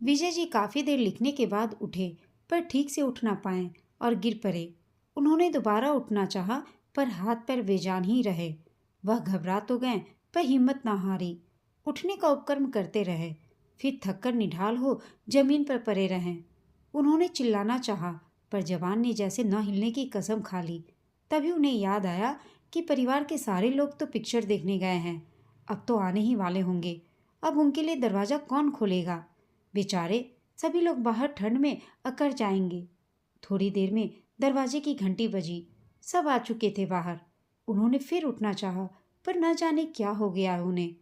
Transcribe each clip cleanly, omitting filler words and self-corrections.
विजय जी काफी देर लिखने के बाद उठे, पर ठीक से उठ ना पाए और गिर पड़े। उन्होंने दोबारा उठना चाहा, पर हाथ पैर बेजान ही रहे। वह घबरा तो गए, पर हिम्मत ना हारी। उठने का उपक्रम करते रहे, फिर थककर निढाल हो जमीन पर पड़े रहे। उन्होंने चिल्लाना चाहा, पर जबान ने जैसे न हिलने की कसम खा ली। तभी उन्हें याद आया कि परिवार के सारे लोग तो पिक्चर देखने गए हैं, अब तो आने ही वाले होंगे। अब उनके लिए दरवाज़ा कौन खोलेगा? बेचारे, सभी लोग बाहर ठंड में अकड़ जाएंगे। थोड़ी देर में दरवाजे की घंटी बजी। सब आ चुके थे बाहर। उन्होंने फिर उठना चाहा, पर न जाने क्या हो गया उन्हें।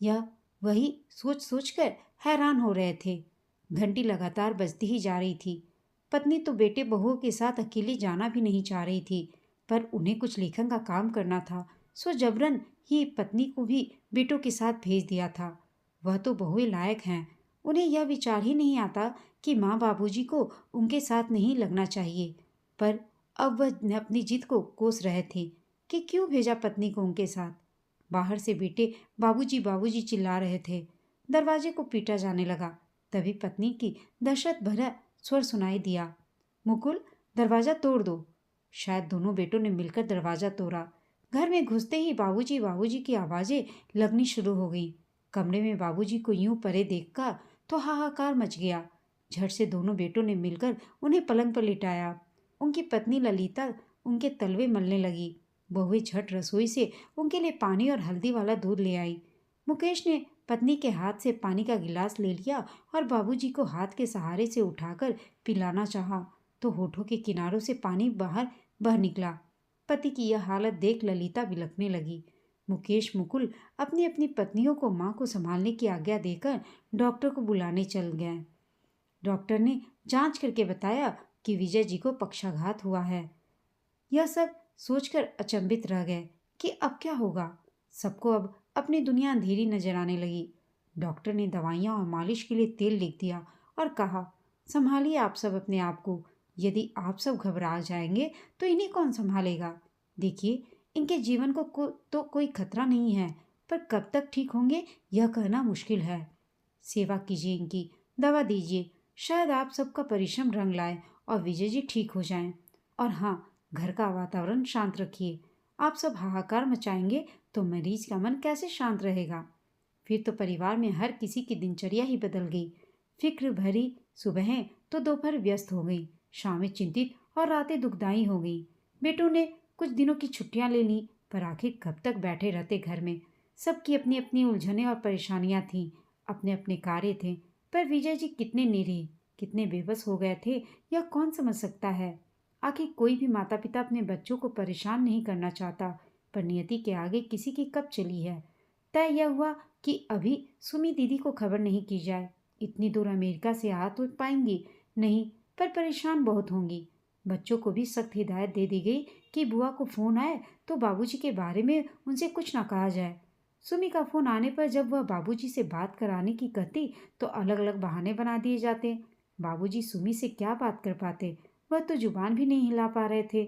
यह वही सोच सोच कर हैरान हो रहे थे। घंटी लगातार बजती ही जा रही थी। पत्नी तो बेटे बहुओं के साथ अकेली जाना भी नहीं चाह रही थी, पर उन्हें कुछ लेखन का काम करना था, सो जबरन ही पत्नी को भी बेटों के साथ भेज दिया था। वह तो बहुएं लायक हैं। उन्हें यह विचार ही नहीं आता कि माँ बाबूजी को उनके साथ नहीं लगना चाहिए। पर अब वह अपनी जिद को कोस रहे थे कि क्यों भेजा पत्नी को उनके साथ। बाहर से बेटे बाबूजी बाबूजी चिल्ला रहे थे। दरवाजे को पीटा जाने लगा। तभी पत्नी की दहशत भरा स्वर सुनाई दिया, मुकुल, दरवाजा तोड़ दो। शायद दोनों बेटों ने मिलकर दरवाजा तोड़ा। घर में घुसते ही बाबूजी बाबूजी की आवाजें लगनी शुरू हो गई। कमरे में बाबूजी को यूं परे देखकर तो हाहाकार मच गया। झट से दोनों बेटों ने मिलकर उन्हें पलंग पर लिटाया। उनकी पत्नी ललिता उनके तलवे मलने लगी। बहुएं झट रसोई से उनके लिए पानी और हल्दी वाला दूध ले आई। मुकेश ने पत्नी के हाथ से पानी का गिलास ले लिया और बाबूजी को हाथ के सहारे से उठाकर पिलाना चाहा, तो होठों के किनारों से पानी बाहर बह निकला। पति की यह हालत देख ललिता बिलखने लगी। मुकेश मुकुल अपनी अपनी पत्नियों को मां को संभालने की आज्ञा देकर डॉक्टर को बुलाने चल गए। डॉक्टर ने जांच करके बताया कि विजय जी को पक्षाघात हुआ है। यह सब सोचकर अचंभित रह गए कि अब क्या होगा। सबको अब अपनी दुनिया अंधेरी नजर आने लगी। डॉक्टर ने दवाइयाँ और मालिश के लिए तेल लिख दिया और कहा, संभालिए आप सब अपने आप को। यदि आप सब घबरा जाएंगे तो इन्हें कौन संभालेगा? देखिए, इनके जीवन तो कोई खतरा नहीं है, पर कब तक ठीक होंगे यह कहना मुश्किल है। सेवा कीजिए इनकी, दवा दीजिए। शायद आप सबका परिश्रम रंग लाए और विजय जी ठीक हो जाएं। और हाँ, घर का वातावरण शांत रखिए। आप सब हाहाकार मचाएंगे तो मरीज का मन कैसे शांत रहेगा? फिर तो परिवार में हर किसी की दिनचर्या ही बदल गई। फिक्र भरी सुबहें तो दोपहर व्यस्त हो गई, शामें चिंतित और रातें दुखदाई हो गई। बेटों ने कुछ दिनों की छुट्टियां ले ली, पर आखिर कब तक बैठे रहते घर में। सबकी अपनी अपनी उलझनें और परेशानियां थीं, अपने अपने कार्य थे। पर विजय जी कितने निरीह, कितने बेबस हो गए थे, यह कौन समझ सकता है? आखिर कोई भी माता पिता अपने बच्चों को परेशान नहीं करना चाहता, पर नियति के आगे किसी की कब चली है। तय यह हुआ कि अभी सुमी दीदी को खबर नहीं की जाए। इतनी दूर अमेरिका से आ तो पाएंगी नहीं, पर परेशान बहुत होंगी। बच्चों को भी सख्त हिदायत दे दी गई कि बुआ को फोन आए तो बाबूजी के बारे में उनसे कुछ ना कहा जाए। सुमी का फोन आने पर जब वह बाबूजी से बात कराने की कहती तो अलग अलग बहाने बना दिए जाते। बाबूजी सुमी से क्या बात कर पाते? वह तो जुबान भी नहीं हिला पा रहे थे।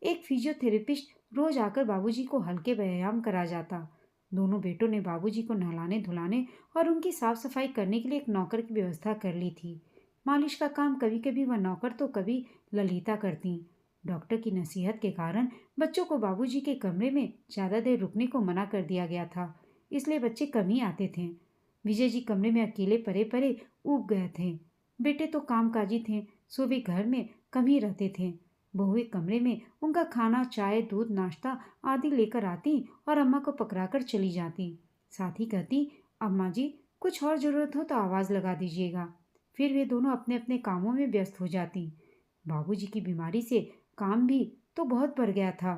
एक फिजियोथेरेपिस्ट रोज आकर बाबूजी को हल्के व्यायाम करा जाता। दोनों बेटों ने बाबूजी को नहलाने धुलाने और उनकी साफ सफाई करने के लिए एक नौकर की व्यवस्था कर ली थी। मालिश का काम कभी कभी वह नौकर तो कभी ललिता करती। डॉक्टर की नसीहत के कारण बच्चों को बाबूजी के कमरे में ज्यादा देर रुकने को मना कर दिया गया था, इसलिए बच्चे कम ही आते थे। विजय जी कमरे में अकेले परे परे ऊब गए थे। बेटे तो कामकाजी थे, सो वे घर में कम ही रहते थे। बहुएं कमरे में उनका खाना, चाय, दूध, नाश्ता आदि लेकर आती और अम्मा को पकड़ाकर चली जाती। साथ ही कहती, अम्मा जी, कुछ और जरूरत हो तो आवाज लगा दीजिएगा। फिर वे दोनों अपने अपने कामों में व्यस्त हो जाती। बाबूजी की बीमारी से काम भी तो बहुत बढ़ गया था।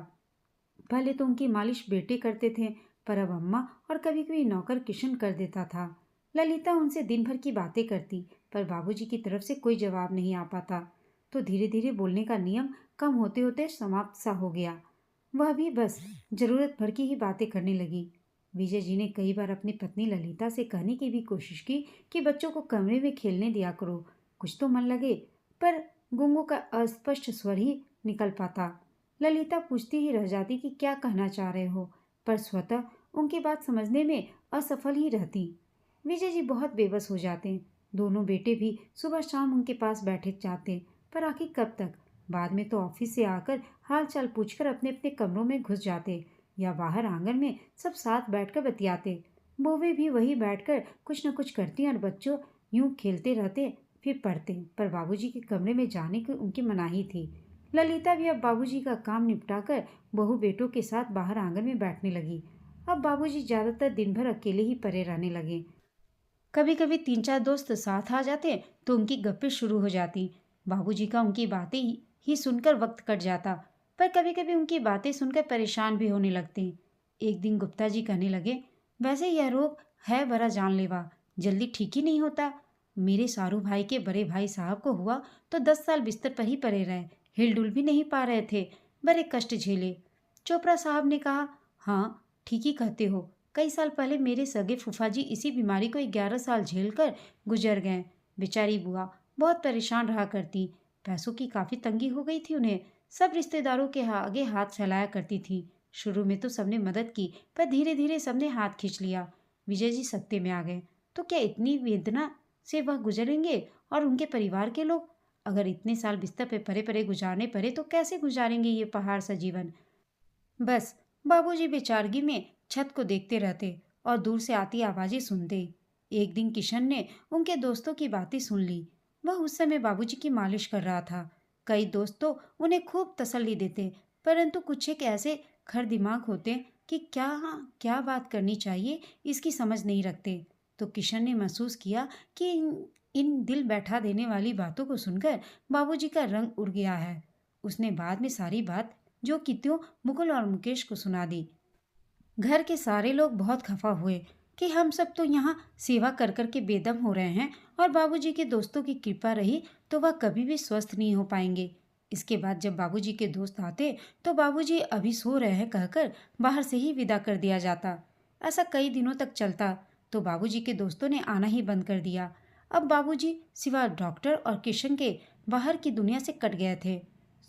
पहले तो उनकी मालिश बेटे करते थे, पर अब अम्मा और कभी कभी नौकर किशन कर देता था। ललिता उनसे दिन भर की बातें करती, पर बाबूजी की तरफ से कोई जवाब नहीं आ पाता। तो धीरे धीरे बोलने का नियम कम होते होते समाप्त सा हो गया। वह भी बस जरूरत भर की ही बातें करने लगी। विजय जी ने कई बार अपनी पत्नी ललिता से कहने की भी कोशिश की कि बच्चों को कमरे में खेलने दिया करो, कुछ तो मन लगे, पर गुंगों का अस्पष्ट स्वर ही निकल पाता। ललिता पूछती ही रह जाती कि क्या कहना चाह रहे हो, पर स्वतः उनकी बात समझने में असफल ही रहती। विजय जी बहुत बेबस हो जाते। दोनों बेटे भी सुबह शाम उनके पास बैठे जाते, पर आखिर कब तक। बाद में तो ऑफिस से आकर हाल चाल पूछकर अपने अपने कमरों में घुस जाते या बाहर आंगन में सब साथ बैठकर बतियाते। बहुएं भी वही बैठकर कुछ न कुछ करती और बच्चों यूं खेलते रहते फिर पढ़ते। पर बाबूजी के कमरे में जाने की उनकी मनाही थी। ललिता भी अब बाबूजी का काम निपटाकर बहू बेटों के साथ बाहर आंगन में बैठने लगी। अब बाबूजी ज्यादातर दिन भर अकेले ही पड़े रहने लगे। कभी कभी 3-4 दोस्त साथ आ जाते तो उनकी गप्पें शुरू हो जाती। बाबूजी का उनकी बातें ही सुनकर वक्त कट जाता, पर कभी कभी उनकी बातें सुनकर परेशान भी होने लगते। एक दिन गुप्ता जी कहने लगे, वैसे यह रोग है बड़ा जानलेवा, जल्दी ठीक ही नहीं होता। मेरे सारू भाई के बड़े भाई साहब को हुआ तो 10 साल बिस्तर पर ही पड़े रहे, हिलडुल भी नहीं पा रहे थे, बड़े कष्ट झेले। चोपड़ा साहब ने कहा, हाँ ठीक ही कहते हो, कई साल पहले मेरे सगे फूफा जी इसी बीमारी को 11 साल झेलकर गुजर गए। बेचारी बुआ बहुत परेशान रहा करती, पैसों की काफी तंगी हो गई थी उन्हें, सब रिश्तेदारों के आगे हाथ फैलाया करती थी। शुरू में तो सबने मदद की, पर धीरे धीरे सबने हाथ खींच लिया। विजय जी सत्ते में आ गए, तो क्या इतनी वेदना से वह गुजरेंगे और उनके परिवार के लोग? अगर इतने साल बिस्तर पे परे परे गुजारने पड़े तो कैसे गुजारेंगे ये पहाड़ सा जीवन। बस बाबूजी बेचारगी में छत को देखते रहते और दूर से आती आवाजें सुनते। एक दिन किशन ने उनके दोस्तों की बातें सुन ली। वह उस समय बाबूजी की मालिश कर रहा था। कई दोस्त तो उन्हें खूब तसल्ली देते, परंतु कुछ एक ऐसे खर दिमाग होते कि क्या क्या बात करनी चाहिए इसकी समझ नहीं रखते। तो किशन ने महसूस किया कि इन दिल बैठा देने वाली बातों को सुनकर बाबूजी का रंग उड़ गया है। उसने बाद में सारी बात जो कि त्यों मुकुल और मुकेश को सुना दी। घर के सारे लोग बहुत खफा हुए कि हम सब तो यहाँ सेवा कर कर के बेदम हो रहे हैं और बाबूजी के दोस्तों की कृपा रही तो वह कभी भी स्वस्थ नहीं हो पाएंगे। इसके बाद जब बाबूजी के दोस्त आते तो बाबूजी अभी सो रहे हैं कहकर बाहर से ही विदा कर दिया जाता। ऐसा कई दिनों तक चलता तो बाबूजी के दोस्तों ने आना ही बंद कर दिया। अब बाबूजी सिवा डॉक्टर और किशन के बाहर की दुनिया से कट गए थे।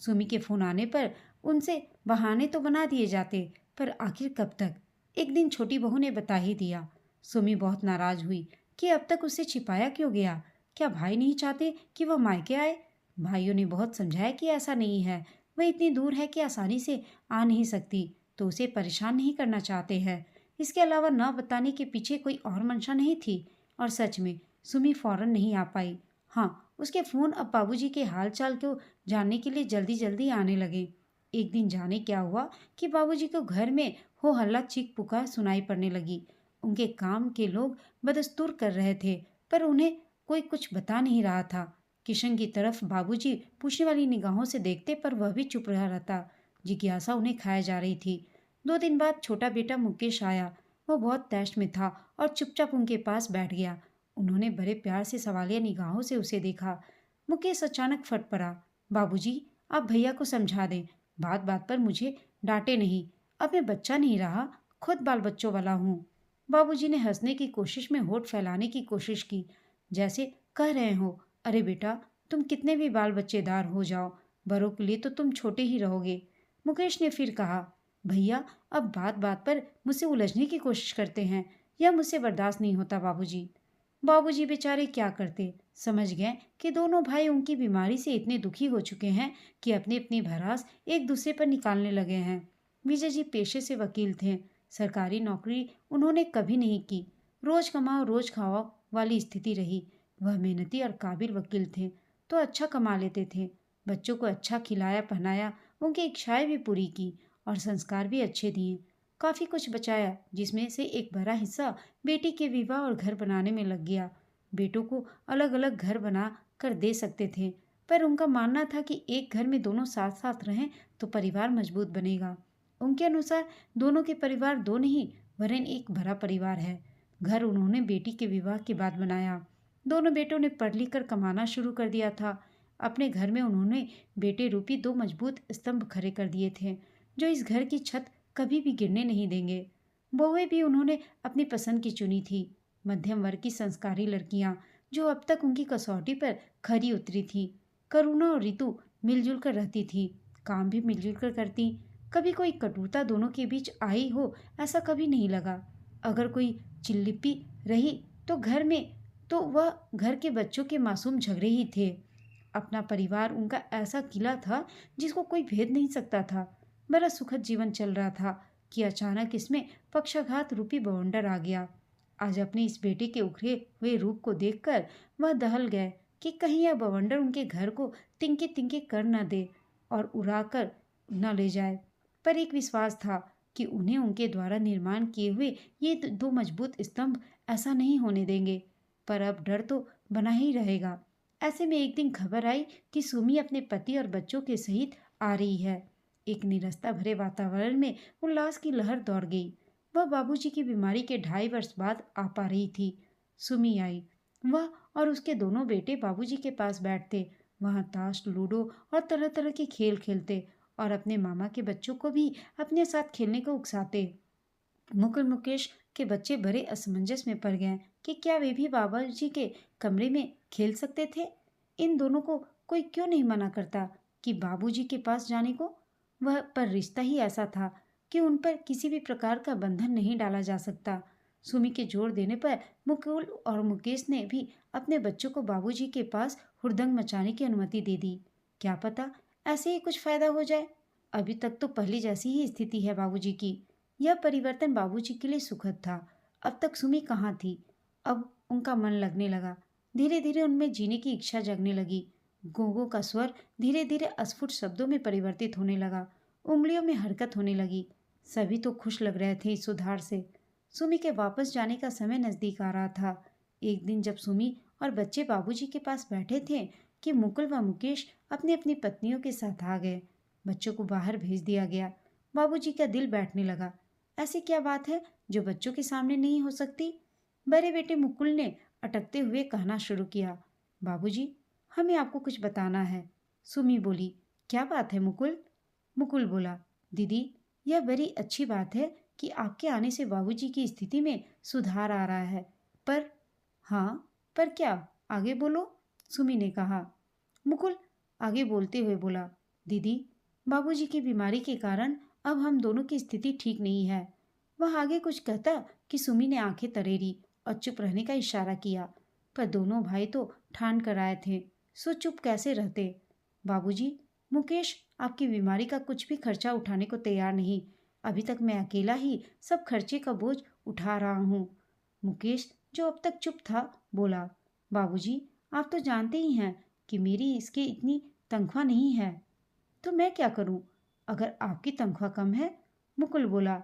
सुमी के फोन आने पर उनसे बहाने तो बना दिए जाते, पर आखिर कब तक। एक दिन छोटी बहू ने बता ही दिया। सुमी बहुत नाराज हुई कि अब तक उसे छिपाया क्यों गया। क्या भाई नहीं चाहते कि वह मायके आए? भाइयों ने बहुत समझाया कि ऐसा नहीं है, वह इतनी दूर है कि आसानी से आ नहीं सकती, तो उसे परेशान नहीं करना चाहते हैं। इसके अलावा न बताने के पीछे कोई और मंशा नहीं थी। और सच में सुमी फौरन नहीं आ पाई। हाँ, उसके फोन अब बाबूजी के हाल चाल को जानने के लिए जल्दी जल्दी आने लगे। एक दिन जाने क्या हुआ कि बाबूजी को घर में हो हल्ला चीख पुकार सुनाई पड़ने लगी। उनके काम के लोग बदस्तूर कर रहे थे, पर उन्हें कोई कुछ बता नहीं रहा था। किशन की तरफ बाबूजी पूछने वाली निगाहों से देखते, पर वह भी चुप रहा रहता। जिज्ञासा उन्हें खाए जा रही थी। 2 दिन बाद छोटा बेटा मुकेश आया। वह बहुत तैश में था और चुपचाप उनके पास बैठ गया। उन्होंने बड़े प्यार से सवालिया निगाहों से उसे देखा। मुकेश अचानक फट पड़ा, बाबूजी आप भैया को समझा दें, बात बात पर मुझे डांटे नहीं, अब मैं बच्चा नहीं रहा, खुद बाल बच्चों वाला हूँ। बाबूजी ने हंसने की कोशिश में होठ फैलाने की कोशिश की, जैसे कह रहे हो, अरे बेटा तुम कितने भी बाल बच्चेदार हो जाओ, बड़ों के लिए तो तुम छोटे ही रहोगे। मुकेश ने फिर कहा, भैया अब बात बात पर मुझसे उलझने की कोशिश करते हैं, यह मुझसे बर्दाश्त नहीं होता बाबूजी। बाबूजी बेचारे क्या करते, समझ गए कि दोनों भाई उनकी बीमारी से इतने दुखी हो चुके हैं कि अपनी अपनी भड़ास एक दूसरे पर निकालने लगे हैं। विजय जी पेशे से वकील थे, सरकारी नौकरी उन्होंने कभी नहीं की, रोज कमाओ रोज खाओ वाली स्थिति रही। वह मेहनती और काबिल वकील थे तो अच्छा कमा लेते थे, बच्चों को अच्छा खिलाया पहनाया, उनकी इच्छाएं भी पूरी की और संस्कार भी अच्छे दिए। काफी कुछ बचाया, जिसमें से एक बड़ा हिस्सा बेटी के विवाह और घर बनाने में लग गया। बेटों को अलग अलग घर बना कर दे सकते थे, पर उनका मानना था कि एक घर में दोनों साथ साथ रहें तो परिवार मजबूत बनेगा। उनके अनुसार दोनों के परिवार दो नहीं वरन एक बड़ा परिवार है। घर उन्होंने बेटी के विवाह के बाद बनाया। दोनों बेटों ने पढ़ लिख कर कमाना शुरू कर दिया था। अपने घर में उन्होंने बेटे रूपी 2 मजबूत स्तंभ खड़े कर दिए थे, जो इस घर की छत कभी भी गिरने नहीं देंगे। बहुएं भी उन्होंने अपनी पसंद की चुनी थी, मध्यम वर्ग की संस्कारी लड़कियां जो अब तक उनकी कसौटी पर खरी उतरी थी। करुणा और ऋतु मिलजुल कर रहती थी, काम भी मिलजुल कर करती। कभी कोई कटुता दोनों के बीच आई हो ऐसा कभी नहीं लगा। अगर कोई चिल्लिपी रही तो घर में तो वह घर के बच्चों के मासूम झगड़े ही थे। अपना परिवार उनका ऐसा किला था जिसको कोई भेद नहीं सकता था। बड़ा सुखद जीवन चल रहा था कि अचानक इसमें पक्षाघात रूपी बवंडर आ गया। आज अपने इस बेटे के उखड़े हुए रूप को देखकर वह दहल गए कि कहीं यह बवंडर उनके घर को तिनके तिनके कर न दे और उड़ा कर न ले जाए। पर एक विश्वास था कि उन्हें उनके द्वारा निर्माण किए हुए ये दो मजबूत स्तंभ ऐसा नहीं होने देंगे। पर अब डर तो बना ही रहेगा। ऐसे में एक दिन खबर आई कि सुमी अपने पति और बच्चों के सहित आ रही है। एक निरस्ता भरे वातावरण में उल्लास की लहर दौड़ गई। वह बाबूजी की बीमारी के 2.5 वर्ष बाद आ पा रही थी। सुमी आई। वह और उसके दोनों बेटे बाबूजी के पास बैठते, वहां ताश, लूडो और तरह तरह के खेल खेलते और अपने मामा के बच्चों को भी अपने साथ खेलने को उकसाते। मुकुल मुकेश के बच्चे बड़े असमंजस में पड़ गए कि क्या वे भी बाबा जी के कमरे में खेल सकते थे। इन दोनों को कोई क्यों नहीं मना करता कि बाबूजी के पास जाने को। वह पर रिश्ता ही ऐसा था कि उन पर किसी भी प्रकार का बंधन नहीं डाला जा सकता। सुमी के जोर देने पर मुकुल और मुकेश ने भी अपने बच्चों को बाबूजी के पास हुड़दंग मचाने की अनुमति दे दी। क्या पता ऐसे ही कुछ फायदा हो जाए। अभी तक तो पहले जैसी ही स्थिति है बाबूजी की। यह परिवर्तन बाबूजी के लिए सुखद था। अब तक सुमी कहाँ थी। अब उनका मन लगने लगा। धीरे धीरे उनमें जीने की इच्छा जगने लगी। गोगों का स्वर धीरे धीरे अस्फुट शब्दों में परिवर्तित होने लगा। उंगलियों में हरकत होने लगी। सभी तो खुश लग रहे थे इस सुधार से। सुमी के वापस जाने का समय नजदीक आ रहा था। एक दिन जब सुमी और बच्चे बाबूजी के पास बैठे थे कि मुकुल व मुकेश अपनी अपनी पत्नियों के साथ आ गए। बच्चों को बाहर भेज दिया गया। बाबूजी का दिल बैठने लगा। ऐसी क्या बात है जो बच्चों के सामने नहीं हो सकती। बड़े बेटे मुकुल ने अटकते हुए कहना शुरू किया, बाबूजी, हमें आपको कुछ बताना है। सुमी बोली, क्या बात है मुकुल? मुकुल बोला, दीदी, यह बड़ी अच्छी बात है कि आपके आने से बाबूजी की स्थिति में सुधार आ रहा है। पर हाँ, पर क्या? आगे बोलो, सुमी ने कहा। मुकुल आगे बोलते हुए बोला, दीदी, बाबूजी की बीमारी के कारण अब हम दोनों की स्थिति ठीक नहीं है। वह आगे कुछ कहता कि सुमी ने आंखें तरेरी और चुप रहने का इशारा किया। पर दोनों भाई तो ठान कर आए थे, सो चुप कैसे रहते। बाबूजी, मुकेश आपकी बीमारी का कुछ भी खर्चा उठाने को तैयार नहीं। अभी तक मैं अकेला ही सब खर्चे का बोझ उठा रहा हूँ। मुकेश, जो अब तक चुप था, बोला, बाबूजी, आप तो जानते ही हैं कि मेरी इसके इतनी तनख्वाह नहीं है। तो मैं क्या करूं अगर आपकी तनख्वाह कम है? मुकुल बोला,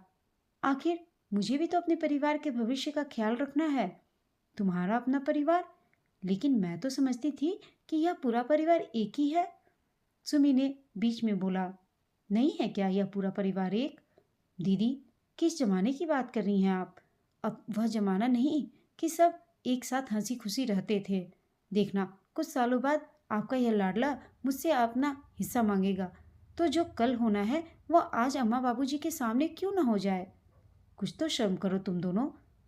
आखिर मुझे भी तो अपने परिवार के भविष्य का ख्याल रखना है। तुम्हारा अपना परिवार? लेकिन मैं तो समझती थी कि यह पूरा परिवार एक ही है। सुमी ने बीच में बोला, नहीं है क्या यह पूरा परिवार एक? दीदी, किस जमाने की बात कर रही हैं आप? अब वह जमाना नहीं कि सब एक साथ हंसी खुशी रहते थे। देखना, कुछ सालों बाद आपका यह लाडला मुझसे अपना हिस्सा मांगेगा, तो जो कल होना है वह आज अम्मा बाबूजी के सामने क्यों न हो जाए। कुछ तो शर्म करो तुम दोनों।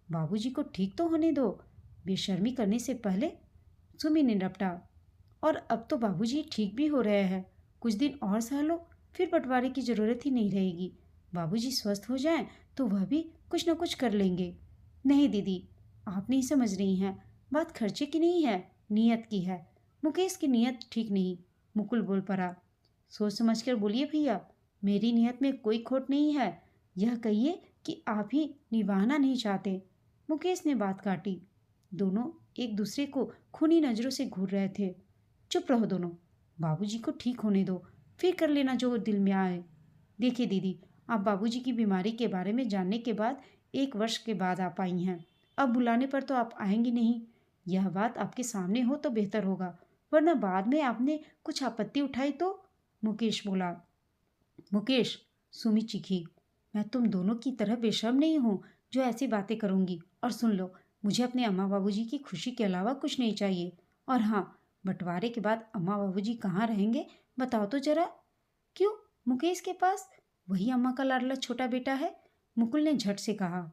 बाबूजी को ठीक तो होने दो। बेशर्मी करने से पहले। सुमी ने रपटा, और अब तो बाबूजी ठीक भी हो रहे हैं। कुछ दिन और सह लो, फिर बंटवारे की जरूरत ही नहीं रहेगी। बाबूजी स्वस्थ हो जाएं तो वह भी कुछ न कुछ कर लेंगे। नहीं दीदी, आप नहीं समझ रही हैं। बात खर्चे की नहीं है, नीयत की है। मुकेश की नीयत ठीक नहीं। मुकुल बोल पड़ा, सोच समझ कर बोलिए भैया, मेरी नीयत में कोई खोट नहीं है। यह कहिए कि आप ही निभाना नहीं चाहते। मुकेश ने बात काटी। दोनों एक दूसरे को खूनी नजरों से घूर रहे थे। चुप रहो दोनों, बाबूजी को ठीक होने दो, फिर कर लेना जो दिल में आए। देखिए दीदी, आप बाबूजी की बीमारी के बारे में जानने के बाद 1 वर्ष के बाद आप आई हैं। अब बुलाने पर तो आप आएंगी नहीं। यह बात आपके सामने हो तो बेहतर होगा, वरना बाद में आपने कुछ आपत्ति उठाई तो। मुकेश बोला। मुकेश, सुमी चीखी, मैं तुम दोनों की तरह बेशर्म नहीं हूँ जो ऐसी बातें करूँगी। और सुन लो, मुझे अपने अम्मा बाबूजी की खुशी के अलावा कुछ नहीं चाहिए। और हाँ, बंटवारे के बाद अम्मा बाबूजी कहाँ रहेंगे बताओ तो जरा। क्यों? मुकेश के पास? वही अम्मा का लाडला छोटा बेटा है। मुकुल ने झट से कहा।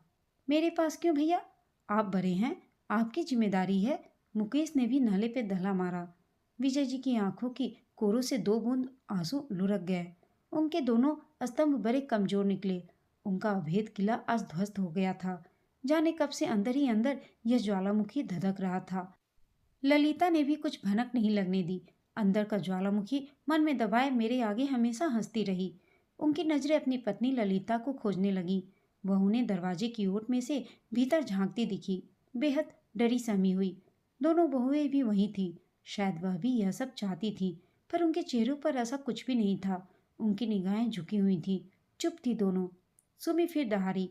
मेरे पास क्यों भैया? आप बड़े हैं, आपकी जिम्मेदारी है। मुकेश ने भी नाले पे दहला मारा। विजय जी की आंखों की कोरों से 2 बूंद आंसू लुढ़क गए। उनके दोनों स्तंभ बड़े कमजोर निकले। उनका अभेद किला आज ध्वस्त हो गया था। जाने कब से अंदर ही अंदर यह ज्वालामुखी धधक रहा था। ललिता ने भी कुछ भनक नहीं लगने दी। अंदर का ज्वालामुखी मन में दबाए मेरे आगे हमेशा हंसती रही। उनकी नजरें अपनी पत्नी ललिता को खोजने लगीं। वह उन्हें दरवाजे की ओट में से भीतर झांकती दिखी, बेहद डरी सहमी हुई। दोनों बहुएं भी वहीं थी। शायद वह भी यह सब चाहती थी, पर उनके चेहरों पर ऐसा कुछ भी नहीं था। उनकी निगाहें झुकी हुई थी, चुप थी दोनों। सुमी फिर दहाड़ी,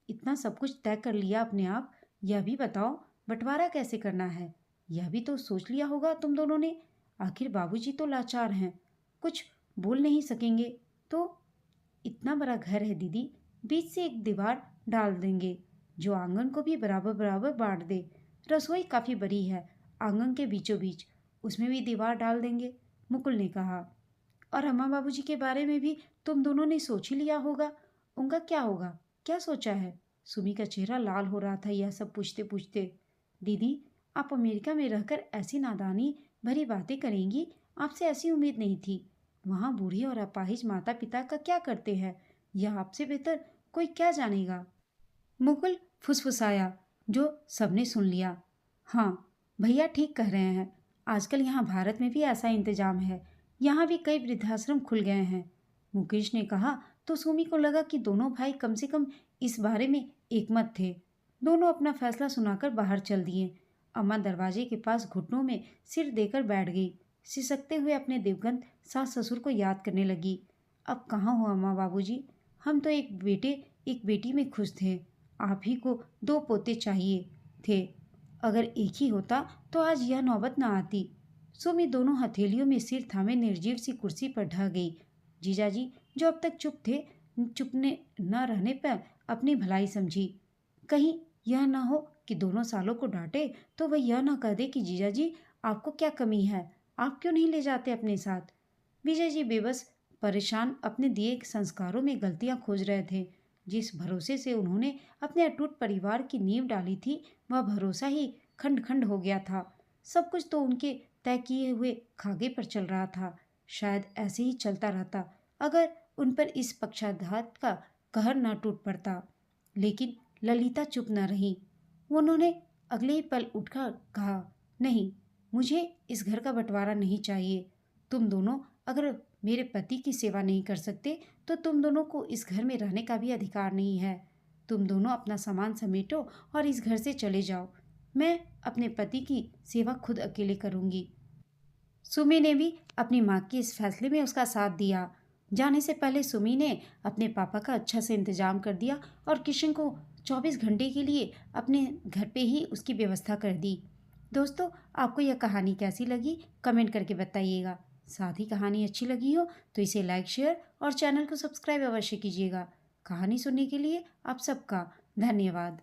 इतना सब कुछ तय कर लिया अपने आप, यह भी बताओ बंटवारा कैसे करना है? यह भी तो सोच लिया होगा तुम दोनों ने। आखिर बाबूजी तो लाचार हैं, कुछ बोल नहीं सकेंगे तो। इतना बड़ा घर है दीदी, बीच से एक दीवार डाल देंगे जो आंगन को भी बराबर बराबर बांट दे। रसोई काफी बड़ी है, आंगन के बीचों बीच, उसमें भी दीवार डाल देंगे, मुकुल ने कहा। और अम्मा बाबूजी के बारे में भी तुम दोनों ने सोच ही लिया होगा, उनका क्या होगा? क्या सोचा है? सुमी का चेहरा लाल हो रहा था यह सब पूछते पूछते। दीदी, आप अमेरिका में रहकर ऐसी नादानी भरी बातें करेंगी, आपसे ऐसी उम्मीद नहीं थी। वहाँ बूढ़ी और अपाहिज माता पिता का क्या करते हैं, यह आपसे बेहतर कोई क्या जानेगा? मुकुल फुसफुसाया, जो सबने सुन लिया। हाँ, भैया ठीक कह रहे हैं। आजकल यहाँ भारत में भी ऐसा इंतजाम है। यहाँ भी कई वृद्धाश्रम खुल गए हैं। मुकेश ने कहा तो सुमी को लगा कि दोनों भाई कम से कम इस बारे में एकमत थे। दोनों अपना फैसला सुनाकर बाहर चल दिए। अम्मा दरवाजे के पास घुटनों में सिर देकर बैठ गई, सिसकते हुए अपने दिवंगत सास ससुर को याद करने लगी। अब कहाँ हो अम्मा बाबूजी? हम तो एक बेटे एक बेटी में खुश थे। आप ही को 2 पोते चाहिए थे। अगर एक ही होता तो आज यह नौबत न आती। सुमी दोनों हथेलियों में सिर थामे निर्जीव सी कुर्सी पर ढह गई। जीजाजी, जो अब तक चुप थे, चुपने न रहने पर अपनी भलाई समझी। कहीं यह न हो कि दोनों सालों को डांटे तो वह यह न कह दे कि जीजाजी आपको क्या कमी है, आप क्यों नहीं ले जाते अपने साथ? विजय जी बेबस परेशान अपने दिए संस्कारों में गलतियां खोज रहे थे। जिस भरोसे से उन्होंने अपने अटूट परिवार की नींव डाली थी, वह भरोसा ही खंड खंड हो गया था। सब कुछ तो उनके तय किए हुए खागे पर चल रहा था। शायद ऐसे ही चलता रहता अगर उन पर इस पक्षाघात का कहर न टूट पड़ता। लेकिन ललिता चुप न रही। उन्होंने अगले ही पल उठकर कहा, नहीं, मुझे इस घर का बंटवारा नहीं चाहिए। तुम दोनों अगर मेरे पति की सेवा नहीं कर सकते तो तुम दोनों को इस घर में रहने का भी अधिकार नहीं है। तुम दोनों अपना सामान समेटो और इस घर से चले जाओ। मैं अपने पति की सेवा खुद अकेले करूंगी। सुमी ने भी अपनी माँ के इस फैसले में उसका साथ दिया। जाने से पहले सुमी ने अपने पापा का अच्छा से इंतजाम कर दिया और किशन को 24 घंटे के लिए अपने घर पे ही उसकी व्यवस्था कर दी। दोस्तों, आपको यह कहानी कैसी लगी कमेंट करके बताइएगा। साथ ही कहानी अच्छी लगी हो तो इसे लाइक शेयर और चैनल को सब्सक्राइब अवश्य कीजिएगा। कहानी सुनने के लिए आप सबका धन्यवाद।